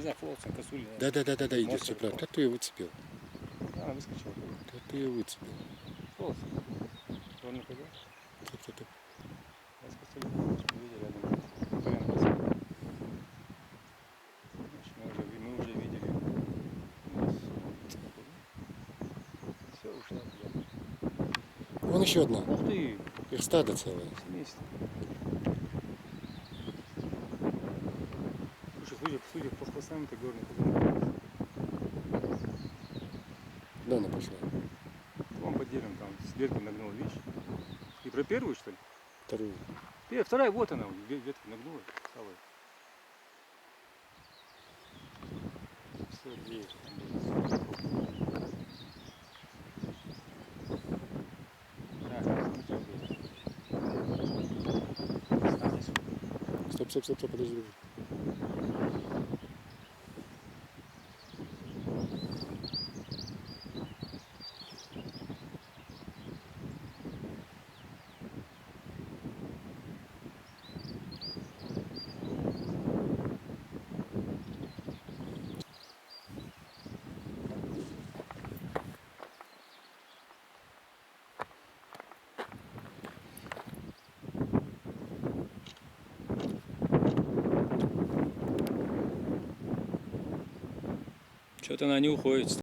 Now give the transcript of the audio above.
Не знаю, Фолоксон, косуль. Да, идет, Монстр. все правильно. Да ты ее выцепил. Да, она выскочила. Да ты ее выцепил. Фолоксон. Он не пойдет. Так. Я с косулем видел рядом. Колено поставил. Мы уже видели. Все, ушла туда. Вон еще одна. Ух ты! Их стадо целое. Семейство. Слушай, судя по хвостам, ты горный куда. Да, она пошла. Вон под деревом там с ветки нагнул, видишь? И про первую, что ли? Вторую. Вторая, вот она, ветки нагнула. Целая. Все, две. Стоп, подожди. Что-то она не уходит.